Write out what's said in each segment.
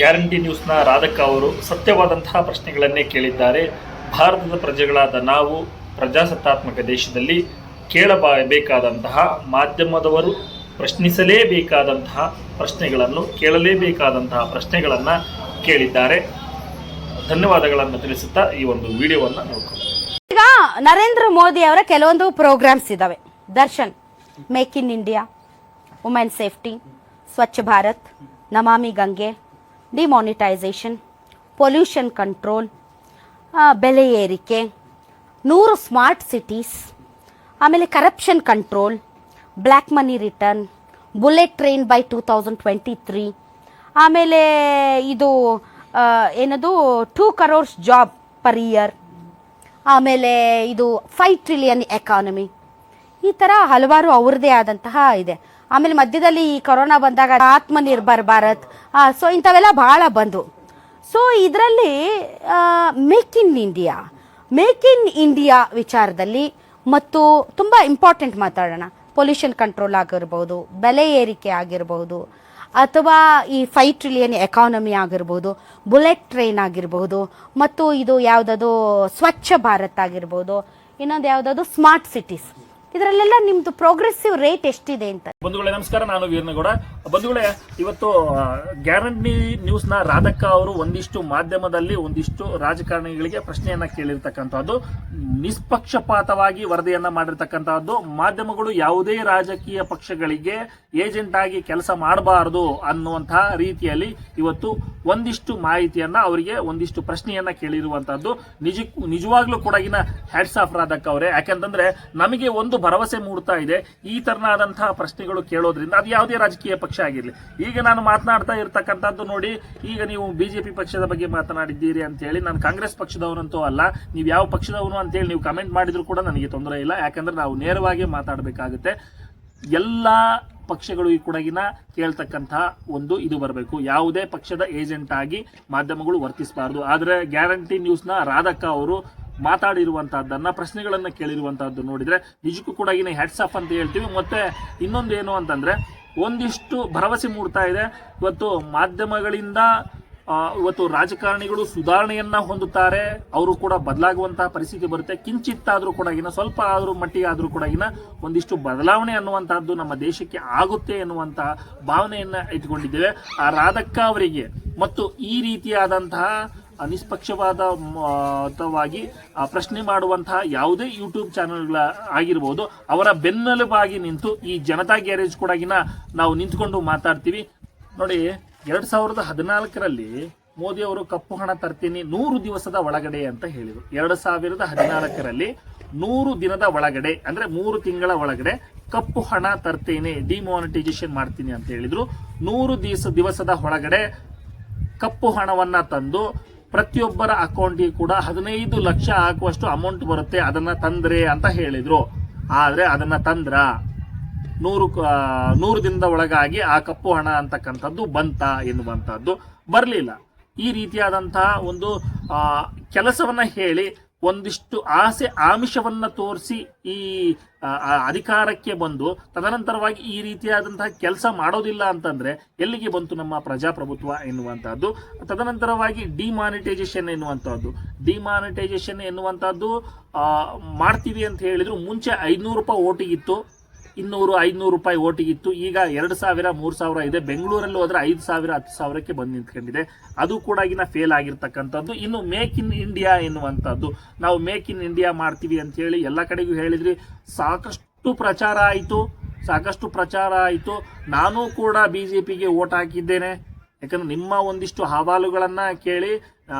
Guarantee ನ್ಯೂಸ್ನ ರಾಧಕ್ಕ ಅವರು ಸತ್ಯವಾದಂತಹ ಪ್ರಶ್ನೆಗಳನ್ನೇ ಕೇಳಿದ್ದಾರೆ. ಭಾರತದ ಪ್ರಜೆಗಳಾದ ನಾವು ಪ್ರಜಾಸತ್ತಾತ್ಮಕ ದೇಶದಲ್ಲಿ ಕೇಳಬೇಕಾದಂತಹ ಮಾಧ್ಯಮದವರು ಪ್ರಶ್ನಿಸಲೇಬೇಕಾದಂತಹ ಪ್ರಶ್ನೆಗಳನ್ನು ಕೇಳಲೇಬೇಕಾದಂತಹ ಪ್ರಶ್ನೆಗಳನ್ನು ಕೇಳಿದ್ದಾರೆ. ಧನ್ಯವಾದಗಳನ್ನು ತಿಳಿಸುತ್ತಾ ಈ ಒಂದು ವಿಡಿಯೋವನ್ನು ನೋಡ್ಕೊಂಡು ಈಗ ನರೇಂದ್ರ ಮೋದಿ ಅವರ ಕೆಲವೊಂದು ಪ್ರೋಗ್ರಾಮ್ಸ್ ಇದಾವೆ. Darshan, make in India, women safety, Swachh Bharat, Namami Gange, demonetisation, pollution control, ಬೆಲೆ ಏರಿಕೆ, 100 ಸ್ಮಾರ್ಟ್ ಸಿಟೀಸ್, ಆಮೇಲೆ corruption control, black money return, bullet train by 2023, ಆಮೇಲೆ ಇದು ಏನದು 2 crores ಜಾಬ್ ಪರ್ ಇಯರ್, ಆಮೇಲೆ ಇದು 5 trillion ಎಕಾನಮಿ. ಈ ಥರ ಹಲವಾರು ಅವ್ರದ್ದೇ ಆದಂತಹ ಇದೆ. ಆಮೇಲೆ ಮಧ್ಯದಲ್ಲಿ ಈ ಕೊರೋನಾ ಬಂದಾಗ ಆತ್ಮನಿರ್ಭರ್ ಭಾರತ್, ಸೊ ಇಂಥವೆಲ್ಲ ಭಾಳ ಬಂದವು. ಸೊ ಇದರಲ್ಲಿ ಮೇಕ್ ಇನ್ ಇಂಡಿಯಾ ವಿಚಾರದಲ್ಲಿ ಮತ್ತು ತುಂಬ ಇಂಪಾರ್ಟೆಂಟ್ ಮಾತಾಡೋಣ. ಪೊಲ್ಯೂಷನ್ ಕಂಟ್ರೋಲ್ ಆಗಿರ್ಬೋದು, ಬೆಲೆ ಏರಿಕೆ ಆಗಿರಬಹುದು, ಅಥವಾ ಈ 5 trillion ಎಕಾನಮಿ ಆಗಿರ್ಬೋದು, ಬುಲೆಟ್ ಟ್ರೈನ್ ಆಗಿರ್ಬೋದು, ಮತ್ತು ಇದು ಯಾವುದದು ಸ್ವಚ್ಛ ಭಾರತ್ ಆಗಿರ್ಬೋದು, ಇನ್ನೊಂದು ಯಾವುದದು ಸ್ಮಾರ್ಟ್ ಸಿಟೀಸ್. ಇದರಲ್ಲೆಲ್ಲ ನಿಮ್ದು ಪ್ರೋಗ್ರೆಸಿವ್ ರೇಟ್ ಎಷ್ಟಿದೆ ಅಂತ. ಬಂಧುಗಳೇ ನಮಸ್ಕಾರ, ನಾನು ವೀರನಗೌಡ. ಬಂಧುಗಳೇ, ಇವತ್ತು ಗ್ಯಾರಂಟಿ ನ್ಯೂಸ್ನ ರಾಧಕ್ಕ ಅವರು ಒಂದಿಷ್ಟು ಮಾಧ್ಯಮದಲ್ಲಿ ಒಂದಿಷ್ಟು ರಾಜಕಾರಣಿಗಳಿಗೆ ಪ್ರಶ್ನೆಯನ್ನ ಕೇಳಿರ್ತಕ್ಕಂಥದ್ದು, ನಿಷ್ಪಕ್ಷಪಾತವಾಗಿ ವರದಿಯನ್ನ ಮಾಡಿರ್ತಕ್ಕಂಥದ್ದು. ಮಾಧ್ಯಮಗಳು ಯಾವುದೇ ರಾಜಕೀಯ ಪಕ್ಷಗಳಿಗೆ ಏಜೆಂಟ್ ಆಗಿ ಕೆಲಸ ಮಾಡಬಾರದು ಅನ್ನುವಂತಹ ರೀತಿಯಲ್ಲಿ ಇವತ್ತು ಒಂದಿಷ್ಟು ಮಾಹಿತಿಯನ್ನ ಅವರಿಗೆ ಒಂದಿಷ್ಟು ಪ್ರಶ್ನೆಯನ್ನ ಕೇಳಿರುವಂತಹದ್ದು. ನಿಜವಾಗ್ಲೂ ಕೂಡ ಹ್ಯಾಟ್ಸ್ ಆಫ್ ರಾಧಕ್ಕ ಅವರೇ. ಯಾಕಂತಂದ್ರೆ ನಮಗೆ ಒಂದು ಭರವಸೆ ಮೂಡ್ತಾ ಇದೆ, ಈ ತರನಾದಂತಹ ಪ್ರಶ್ನೆಗಳು ಕೇಳೋದ್ರಿಂದ ಅದು ಯಾವುದೇ ರಾಜಕೀಯ ಪಕ್ಷ ಆಗಿರಲಿ. ಈಗ ನಾನು ಮಾತನಾಡ್ತಾ ಇರ್ತಕ್ಕಂಥದ್ದು ನೋಡಿ, ಈಗ ನೀವು ಬಿಜೆಪಿ ಪಕ್ಷದ ಬಗ್ಗೆ ಮಾತನಾಡಿದ್ದೀರಿ ಅಂತ ಹೇಳಿ, ನಾನು ಕಾಂಗ್ರೆಸ್ ಪಕ್ಷದವರಂತೂ ಅಲ್ಲ. ನೀವು ಯಾವ ಪಕ್ಷದವನು ಅಂತ ಹೇಳಿ ನೀವು ಕಮೆಂಟ್ ಮಾಡಿದ್ರು ಕೂಡ ನನಗೆ ತೊಂದರೆ ಇಲ್ಲ. ಯಾಕಂದ್ರೆ ನಾವು ನೇರವಾಗಿ ಮಾತಾಡಬೇಕಾಗುತ್ತೆ. ಎಲ್ಲಾ ಪಕ್ಷಗಳು ಈ ಕೂಡಗಿನ ಕೇಳ್ತಕ್ಕಂತಹ ಒಂದು ಇದು ಬರಬೇಕು. ಯಾವುದೇ ಪಕ್ಷದ ಏಜೆಂಟ್ ಆಗಿ ಮಾಧ್ಯಮಗಳು ವರ್ತಿಸಬಾರದು. ಆದ್ರೆ ಗ್ಯಾರಂಟಿ ನ್ಯೂಸ್ನ ರಾಧಕ್ಕ ಅವರು ಮಾತಾಡಿರುವಂತಹದ್ದನ್ನ, ಪ್ರಶ್ನೆಗಳನ್ನ ಕೇಳಿರುವಂತಹದ್ದು ನೋಡಿದ್ರೆ ನಿಜಕ್ಕೂ ಕೂಡ ಹ್ಯಾಟ್ಸ್ ಆಫ್ ಅಂತ ಹೇಳ್ತೀವಿ. ಮತ್ತೆ ಇನ್ನೊಂದು ಏನು ಅಂತಂದ್ರೆ, ಒಂದಿಷ್ಟು ಭರವಸೆ ಮೂಡ್ತಾ ಇದೆ. ಇವತ್ತು ಮಾಧ್ಯಮಗಳಿಂದ ಇವತ್ತು ರಾಜಕಾರಣಿಗಳು ಸುಧಾರಣೆಯನ್ನ ಹೊಂದುತ್ತಾರೆ, ಅವರು ಕೂಡ ಬದಲಾಗುವಂತಹ ಪರಿಸ್ಥಿತಿ ಬರುತ್ತೆ. ಕಿಂಚಿತ್ತಾದ್ರೂ ಕೂಡ ಸ್ವಲ್ಪ ಆದ್ರೂ ಮಟ್ಟಿಗೆ ಆದ್ರೂ ಕೂಡ ಒಂದಿಷ್ಟು ಬದಲಾವಣೆ ಅನ್ನುವಂತಹದ್ದು ನಮ್ಮ ದೇಶಕ್ಕೆ ಆಗುತ್ತೆ ಎನ್ನುವಂತಹ ಭಾವನೆಯನ್ನ ಇಟ್ಕೊಂಡಿದ್ದೇವೆ. ಆ ರಾಧಕ್ಕ ಅವರಿಗೆ ಮತ್ತು ಈ ರೀತಿಯಾದಂತಹ ನಿಷ್ಪಕ್ಷಪಾತವಾಗಿ ಪ್ರಶ್ನೆ ಮಾಡುವಂತಹ ಯಾವುದೇ ಯೂಟ್ಯೂಬ್ ಚಾನೆಲ್ಗಳ ಆಗಿರ್ಬೋದು, ಅವರ ಬೆನ್ನೆಲುಬಾಗಿ ನಿಂತು ಈ ಜನತಾ ಗ್ಯಾರೇಜ್ ಕೂಡ ನಾವು ನಿಂತ್ಕೊಂಡು ಮಾತಾಡ್ತೀವಿ. ನೋಡಿ, 2014ರಲ್ಲಿ ಮೋದಿ ಅವರು ಕಪ್ಪು ಹಣ ತರ್ತೀನಿ 100 ದಿವಸದ ಒಳಗಡೆ ಅಂತ ಹೇಳಿದರು. 2014ರಲ್ಲಿ 100 ದಿನದ ಒಳಗಡೆ ಅಂದ್ರೆ 3 ತಿಂಗಳ ಒಳಗಡೆ ಕಪ್ಪು ಹಣ ತರ್ತೇನೆ, ಡಿಮಾನಿಟೈಸೇಷನ್ ಮಾಡ್ತೀನಿ ಅಂತ ಹೇಳಿದ್ರು. 100 ದಿವಸದ ಒಳಗಡೆ ಕಪ್ಪು ಹಣವನ್ನ ತಂದು ಪ್ರತಿಯೊಬ್ಬರ ಅಕೌಂಟಿಗೆ ಕೂಡ 15 ಲಕ್ಷ ಹಾಕುವಷ್ಟು ಅಮೌಂಟ್ ಬರುತ್ತೆ, ಅದನ್ನ ತಂದ್ರೆ ಅಂತ ಹೇಳಿದ್ರು. ಆದ್ರೆ ಅದನ್ನ ತಂದ್ರ 100 ದಿನದ ಒಳಗಾಗಿ ಆ ಕಪ್ಪು ಹಣ ಅಂತಕ್ಕಂಥದ್ದು ಬಂತ ಎನ್ನುವಂತಹದ್ದು ಬರಲಿಲ್ಲ. ಈ ರೀತಿಯಾದಂತಹ ಒಂದು ಕೆಲಸವನ್ನ ಹೇಳಿ ಒಂದಿಷ್ಟು ಆಸೆ ಆಮಿಷವನ್ನ ತೋರಿಸಿ ಈ ಅಧಿಕಾರಕ್ಕೆ ಬಂದು ತದನಂತರವಾಗಿ ಈ ರೀತಿಯಾದಂತಹ ಕೆಲಸ ಮಾಡೋದಿಲ್ಲ ಅಂತಂದ್ರೆ ಎಲ್ಲಿಗೆ ಬಂತು ನಮ್ಮ ಪ್ರಜಾಪ್ರಭುತ್ವ ಎನ್ನುವಂತಹದ್ದು. ತದನಂತರವಾಗಿ ಡಿಮಾನಿಟೈಸೇಷನ್ ಎನ್ನುವಂತಹದ್ದು ಮಾಡ್ತೀವಿ ಅಂತ ಹೇಳಿದ್ರು. ಮುಂಚೆ 500 ರೂಪಾಯಿ ಓಟಿಗಿತ್ತು, 200-500 ರೂಪಾಯಿ ಓಟಿಗಿತ್ತು. ಈಗ 2000-3000 ಇದೆ. ಬೆಂಗಳೂರಲ್ಲಿ ಹೋದ್ರೆ 5000-10,000ಕ್ಕೆ ಬಂದು ನಿಂತ್ಕೊಂಡಿದೆ. ಅದು ಕೂಡ ಫೇಲ್ ಆಗಿರ್ತಕ್ಕಂಥದ್ದು. ಇನ್ನು ಮೇಕ್ ಇನ್ ಇಂಡಿಯಾ ಎನ್ನುವಂಥದ್ದು, ನಾವು ಮೇಕ್ ಇನ್ ಇಂಡಿಯಾ ಮಾಡ್ತೀವಿ ಅಂತ ಹೇಳಿ ಎಲ್ಲ ಕಡೆಗೂ ಹೇಳಿದ್ರಿ. ಸಾಕಷ್ಟು ಪ್ರಚಾರ ಆಯಿತು. ನಾನು ಕೂಡ ಬಿಜೆಪಿಗೆ ಓಟ್ ಹಾಕಿದ್ದೇನೆ. ಯಾಕಂದ್ರೆ ನಿಮ್ಮ ಒಂದಿಷ್ಟು ಹವಾಲುಗಳನ್ನ ಕೇಳಿ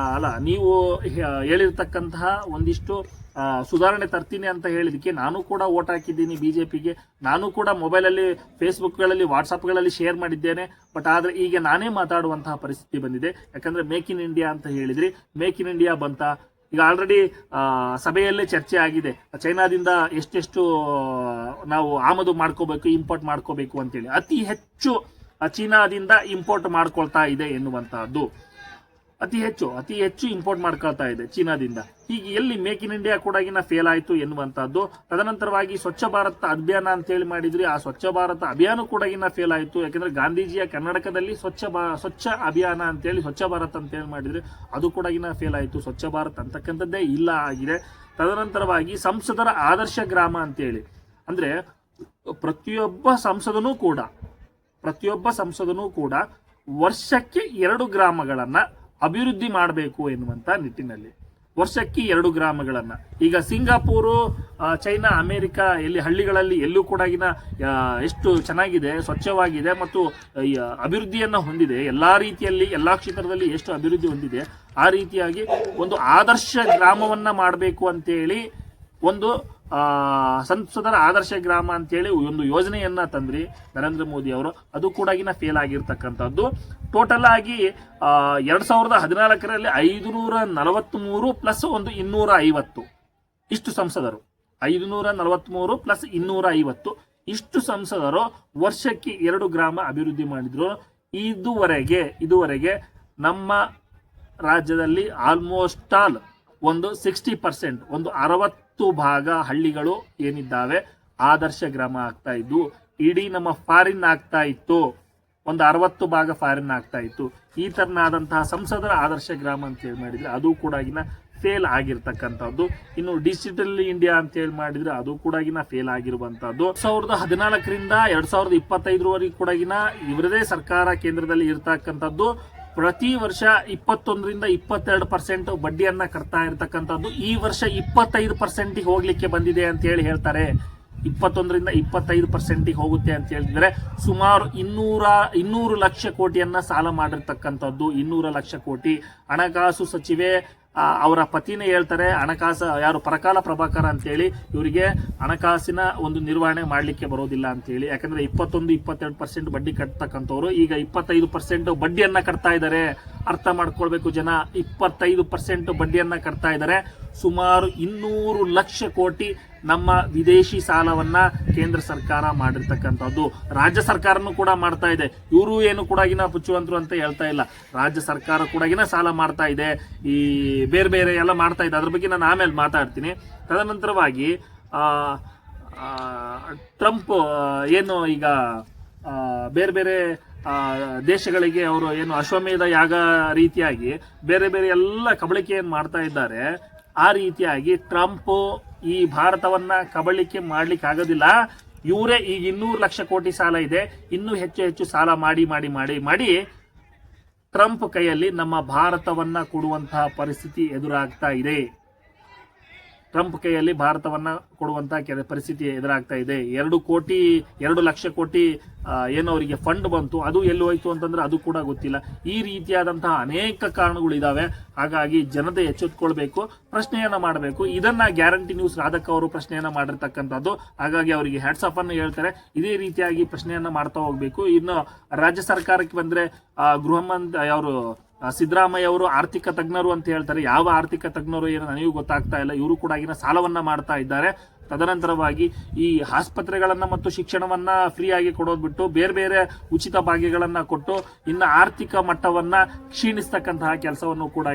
ನೀವು ಹೇಳಿರ್ತಕ್ಕಂತಹ ಒಂದಿಷ್ಟು ಸುಧಾರಣೆ ತರ್ತೀನಿ ಅಂತ ಹೇಳಿದಕ್ಕೆ ನಾನು ಕೂಡ ಓಟ್ ಹಾಕಿದ್ದೀನಿ ಬಿಜೆಪಿಗೆ. ನಾನು ಕೂಡ ಮೊಬೈಲಲ್ಲಿ, ಫೇಸ್ಬುಕ್ಗಳಲ್ಲಿ, ವಾಟ್ಸಪ್ಗಳಲ್ಲಿ ಶೇರ್ ಮಾಡಿದ್ದೇನೆ. ಬಟ್ ಆದರೆ ಈಗ ನಾನೇ ಮಾತಾಡುವಂತಹ ಪರಿಸ್ಥಿತಿ ಬಂದಿದೆ. ಯಾಕಂದ್ರೆ ಮೇಕ್ ಇನ್ ಇಂಡಿಯಾ ಅಂತ ಹೇಳಿದ್ರಿ, ಮೇಕ್ ಇನ್ ಇಂಡಿಯಾ ಬಂತ. ಈಗ ಆಲ್ರೆಡಿ ಸಭೆಯಲ್ಲೇ ಚರ್ಚೆ ಆಗಿದೆ, ಚೈನಾದಿಂದ ಎಷ್ಟೆಷ್ಟು ನಾವು ಆಮದು ಮಾಡ್ಕೋಬೇಕು, ಇಂಪೋರ್ಟ್ ಮಾಡ್ಕೋಬೇಕು ಅಂತೇಳಿ. ಅತಿ ಹೆಚ್ಚು ಚೀನಾದಿಂದ ಇಂಪೋರ್ಟ್ ಮಾಡ್ಕೊಳ್ತಾ ಇದೆ ಎನ್ನುವಂತಹದ್ದು. ಅತಿ ಹೆಚ್ಚು ಇಂಪೋರ್ಟ್ ಮಾಡ್ಕೊಳ್ತಾ ಇದೆ ಚೀನಾದಿಂದ. ಹೀಗೆ ಎಲ್ಲಿ ಮೇಕ್ ಇನ್ ಇಂಡಿಯಾ ಕೂಡ ಫೇಲ್ ಆಯ್ತು ಎನ್ನುವಂತಹದ್ದು. ತದನಂತರವಾಗಿ ಸ್ವಚ್ಛ ಭಾರತ ಅಭಿಯಾನ ಅಂತ ಹೇಳಿ ಮಾಡಿದ್ರಿ, ಆ ಸ್ವಚ್ಛ ಭಾರತ ಅಭಿಯಾನ ಕೂಡ ಫೇಲ್ ಆಯ್ತು. ಯಾಕಂದ್ರೆ ಗಾಂಧೀಜಿಯ ಕರ್ನಾಟಕದಲ್ಲಿ ಸ್ವಚ್ಛ ಅಭಿಯಾನ ಅಂತೇಳಿ ಸ್ವಚ್ಛ ಭಾರತ್ ಅಂತ ಹೇಳಿ ಮಾಡಿದ್ರೆ ಅದು ಕೂಡ ಫೇಲ್ ಆಯ್ತು. ಸ್ವಚ್ಛ ಭಾರತ್ ಅಂತಕ್ಕಂಥದ್ದೇ ಇಲ್ಲ ಆಗಿದೆ. ತದನಂತರವಾಗಿ ಸಂಸದರ ಆದರ್ಶ ಗ್ರಾಮ ಅಂತೇಳಿ ಅಂದ್ರೆ ಪ್ರತಿಯೊಬ್ಬ ಸಂಸದನೂ ಕೂಡ ವರ್ಷಕ್ಕೆ 2 ಗ್ರಾಮಗಳನ್ನ ಅಭಿವೃದ್ಧಿ ಮಾಡಬೇಕು ಎನ್ನುವಂತ ನಿಟ್ಟಿನಲ್ಲಿ ವರ್ಷಕ್ಕೆ 2 ಗ್ರಾಮಗಳನ್ನ. ಈಗ ಸಿಂಗಾಪುರು, ಚೈನಾ, ಅಮೆರಿಕ ಎಲ್ಲಿ ಹಳ್ಳಿಗಳಲ್ಲಿ ಎಲ್ಲೂ ಕೂಡ ಎಷ್ಟು ಚೆನ್ನಾಗಿದೆ, ಸ್ವಚ್ಛವಾಗಿದೆ ಮತ್ತು ಅಭಿವೃದ್ಧಿಯನ್ನ ಹೊಂದಿದೆ. ಎಲ್ಲಾ ರೀತಿಯಲ್ಲಿ ಎಲ್ಲಾ ಕ್ಷೇತ್ರದಲ್ಲಿ ಎಷ್ಟು ಅಭಿವೃದ್ಧಿ ಹೊಂದಿದೆ ಆ ರೀತಿಯಾಗಿ ಒಂದು ಆದರ್ಶ ಗ್ರಾಮವನ್ನ ಮಾಡಬೇಕು ಅಂತೇಳಿ ಒಂದು ಸಂಸದರ ಆದರ್ಶ ಗ್ರಾಮ ಅಂತೇಳಿ ಒಂದು ಯೋಜನೆಯನ್ನ ತಂದ್ರಿ ನರೇಂದ್ರ ಮೋದಿ ಅವರು. ಅದು ಕೂಡ ಫೇಲ್ ಆಗಿರ್ತಕ್ಕಂಥದ್ದು. ಟೋಟಲ್ ಆಗಿ 2014ರಲ್ಲಿ 543 ಪ್ಲಸ್ ಒಂದು 250 ಇಷ್ಟು ಸಂಸದರು, 543 ಪ್ಲಸ್ 250 ಇಷ್ಟು ಸಂಸದರು ವರ್ಷಕ್ಕೆ 2 ಗ್ರಾಮ ಅಭಿವೃದ್ಧಿ ಮಾಡಿದ್ರು. ಇದುವರೆಗೆ ನಮ್ಮ ರಾಜ್ಯದಲ್ಲಿ ಆಲ್ಮೋಸ್ಟ್ ಆಲ್ ಒಂದು 60%, ಒಂದು 60 ಭಾಗ ಹಳ್ಳಿಗಳು ಏನಿದ್ದಾವೆ ಆದರ್ಶ ಗ್ರಾಮ ಆಗ್ತಾ ಇದ್ವು. ಇಡೀ ನಮ್ಮ ಫಾರಿನ್ ಆಗ್ತಾ ಇತ್ತು, ಒಂದು 60 ಭಾಗ ಫಾರಿನ್ ಆಗ್ತಾ ಇತ್ತು. ಈ ತರನಾದಂತಹ ಸಂಸದರ ಆದರ್ಶ ಗ್ರಾಮ ಅಂತ ಹೇಳಿ ಮಾಡಿದ್ರೆ ಅದು ಕೂಡ ಫೇಲ್ ಆಗಿರ್ತಕ್ಕಂಥದ್ದು. ಇನ್ನು ಡಿಜಿಟಲ್ ಇಂಡಿಯಾ ಅಂತ ಹೇಳಿ ಮಾಡಿದ್ರೆ ಅದು ಕೂಡ ಫೇಲ್ ಆಗಿರುವಂತಹದ್ದು. 2014ರಿಂದ 2025ವರೆಗೂ ಕೂಡ ಇವರದೇ ಸರ್ಕಾರ ಕೇಂದ್ರದಲ್ಲಿ ಇರ್ತಕ್ಕಂಥದ್ದು. ಪ್ರತಿ ವರ್ಷ 21ರಿಂದ 22% ಬಡ್ಡಿಯನ್ನ ಕಟ್ತಾ ಇರತಕ್ಕಂಥದ್ದು. ಈ ವರ್ಷ 25% ಹೋಗ್ಲಿಕ್ಕೆ ಬಂದಿದೆ ಅಂತ ಹೇಳಿ ಹೇಳ್ತಾರೆ. 21ರಿಂದ 25% ಹೋಗುತ್ತೆ ಅಂತ ಹೇಳಿದ್ರೆ ಸುಮಾರು 200 ಲಕ್ಷ ಕೋಟಿಯನ್ನ ಸಾಲ ಮಾಡಿರ್ತಕ್ಕಂಥದ್ದು. 200 ಲಕ್ಷ ಕೋಟಿ. ಹಣಕಾಸು ಸಚಿವೆ ಅವರ ಪತಿನೇ ಹೇಳ್ತಾರೆ, ಹಣಕಾಸು ಯಾರು ಪರಕಾಲ ಪ್ರಭಾಕರ್ ಅಂತೇಳಿ, ಇವರಿಗೆ ಹಣಕಾಸಿನ ಒಂದು ನಿರ್ವಹಣೆ ಮಾಡ್ಲಿಕ್ಕೆ ಬರೋದಿಲ್ಲ ಅಂತೇಳಿ. ಯಾಕಂದ್ರೆ 21-22% ಬಡ್ಡಿ ಕಟ್ತಕ್ಕಂಥವ್ರು ಈಗ 25% ಬಡ್ಡಿಯನ್ನ ಕಟ್ತಾ ಇದ್ದಾರೆ. ಅರ್ಥ ಮಾಡ್ಕೊಳ್ಬೇಕು ಜನ, 25% ಬಡ್ಡಿಯನ್ನ ಕಟ್ತಾ ಇದ್ದಾರೆ. ಸುಮಾರು 200 ಲಕ್ಷ ಕೋಟಿ ನಮ್ಮ ವಿದೇಶಿ ಸಾಲವನ್ನ ಕೇಂದ್ರ ಸರ್ಕಾರ ಮಾಡಿರ್ತಕ್ಕಂಥದ್ದು. ರಾಜ್ಯ ಸರ್ಕಾರನು ಕೂಡ ಮಾಡ್ತಾ ಇದೆ. ಇವರು ಏನು ಕೂಡ ಪುಚ್ಚುವಂತರು ಅಂತ ಹೇಳ್ತಾ ಇಲ್ಲ. ರಾಜ್ಯ ಸರ್ಕಾರ ಕೂಡ ಸಾಲ ಮಾಡ್ತಾ ಇದೆ, ಈ ಬೇರೆ ಎಲ್ಲ ಮಾಡ್ತಾ ಇದೆ. ಅದ್ರ ಬಗ್ಗೆ ನಾನು ಆಮೇಲೆ ಮಾತಾಡ್ತೀನಿ. ತದನಂತರವಾಗಿ ಟ್ರಂಪ್ ಏನು ಈಗ ಬೇರೆ ದೇಶಗಳಿಗೆ ಅವರು ಏನು ಅಶ್ವಮೇಧ ಯಾಗ ರೀತಿಯಾಗಿ ಬೇರೆ ಎಲ್ಲ ಕಬಳಿಕೆ ಏನ್ ಮಾಡ್ತಾ ಇದ್ದಾರೆ, ಆ ರೀತಿಯಾಗಿ ಟ್ರಂಪ್ ಈ ಭಾರತವನ್ನ ಕಬಳಿಕೆ ಮಾಡ್ಲಿಕ್ಕೆ ಆಗೋದಿಲ್ಲ. ಇವರೇ ಈಗ 200 ಲಕ್ಷ ಕೋಟಿ ಸಾಲ ಇದೆ, ಇನ್ನೂ ಹೆಚ್ಚು ಸಾಲ ಮಾಡಿ ಟ್ರಂಪ್ ಕೈಯಲ್ಲಿ ನಮ್ಮ ಭಾರತವನ್ನ ಕೊಡುವಂತಹ ಪರಿಸ್ಥಿತಿ ಎದುರಾಗ್ತಾ ಇದೆ. ಟ್ರಂಪ್ ಕೈಯಲ್ಲಿ ಭಾರತವನ್ನ ಕೊಡುವಂತಹ ಪರಿಸ್ಥಿತಿ ಎದುರಾಗ್ತಾ ಇದೆ. 2 ಲಕ್ಷ ಕೋಟಿ ಏನೋ ಅವರಿಗೆ ಫಂಡ್ ಬಂತು, ಅದು ಎಲ್ಲಿ ಹೋಯ್ತು ಅಂತಂದ್ರೆ ಅದು ಕೂಡ ಗೊತ್ತಿಲ್ಲ. ಈ ರೀತಿಯಾದಂತಹ ಅನೇಕ ಕಾರಣಗಳು ಇದಾವೆ. ಹಾಗಾಗಿ ಜನತೆ ಎಚ್ಚೆತ್ತುಕೊಳ್ಬೇಕು, ಪ್ರಶ್ನೆಯನ್ನ ಮಾಡಬೇಕು. ಇದನ್ನ ಗ್ಯಾರಂಟಿ ನ್ಯೂಸ್ ರಾಧಕ್ ಅವರು ಪ್ರಶ್ನೆಯನ್ನ ಮಾಡಿರ್ತಕ್ಕಂಥದ್ದು. ಹಾಗಾಗಿ ಅವರಿಗೆ ಹ್ಯಾಟ್ಸ್ ಆಫ್ ಅನ್ನು ಹೇಳ್ತಾರೆ. ಇದೇ ರೀತಿಯಾಗಿ ಪ್ರಶ್ನೆಯನ್ನ ಮಾಡ್ತಾ ಹೋಗ್ಬೇಕು. ಇನ್ನು ರಾಜ್ಯ ಸರ್ಕಾರಕ್ಕೆ ಬಂದ್ರೆ ಗೃಹ ಮಂತ್ರಿ ಅವರು ಸಿದ್ದರಾಮಯ್ಯ ಅವರು ಆರ್ಥಿಕ ತಜ್ಞರು ಅಂತ ಹೇಳ್ತಾರೆ. ಯಾವ ಆರ್ಥಿಕ ತಜ್ಞರು ಏನೋ ನನಗೂ ಗೊತ್ತಾಗ್ತಾ ಇಲ್ಲ. ಇವರು ಕೂಡ ಸಾಲವನ್ನ ಮಾಡ್ತಾ ಇದ್ದಾರೆ. ತದನಂತರವಾಗಿ ಈ ಆಸ್ಪತ್ರೆಗಳನ್ನ ಮತ್ತು ಶಿಕ್ಷಣವನ್ನ ಫ್ರೀ ಆಗಿ ಕೊಡೋದು ಬಿಟ್ಟು ಬೇರೆ ಉಚಿತ ಭಾಗ್ಯಗಳನ್ನ ಕೊಟ್ಟು ಇನ್ನು ಆರ್ಥಿಕ ಮಟ್ಟವನ್ನ ಕ್ಷೀಣಿಸ್ತಕ್ಕಂತಹ ಕೆಲಸವನ್ನು ಕೂಡ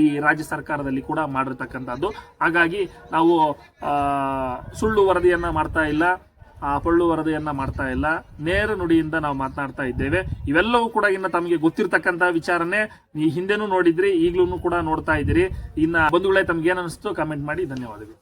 ಈ ರಾಜ್ಯ ಸರ್ಕಾರದಲ್ಲಿ ಕೂಡ ಮಾಡಿರ್ತಕ್ಕಂಥದ್ದು. ಹಾಗಾಗಿ ನಾವು ಸುಳ್ಳು ವರದಿಯನ್ನ ಮಾಡ್ತಾ ಇಲ್ಲ, ಪೊಳ್ಳು ವರದಿಯನ್ನ ಮಾಡ್ತಾ ಇಲ್ಲ, ನೇರ ನುಡಿಯಿಂದ ನಾವು ಮಾತನಾಡ್ತಾ ಇದ್ದೇವೆ. ಇವೆಲ್ಲವೂ ಕೂಡ ತಮಗೆ ಗೊತ್ತಿರ್ತಕ್ಕಂತಹ ವಿಚಾರನೆ. ಈ ಹಿಂದೆನೂ ನೋಡಿದ್ರಿ, ಈಗಲೂ ಕೂಡ ನೋಡ್ತಾ ಇದ್ದೀರಿ. ಇನ್ನ ಬಂಧುಗಳೇ, ತಮ್ಗೆ ಏನ್ ಅನಿಸ್ತು ಕಮೆಂಟ್ ಮಾಡಿ. ಧನ್ಯವಾದಗಳು.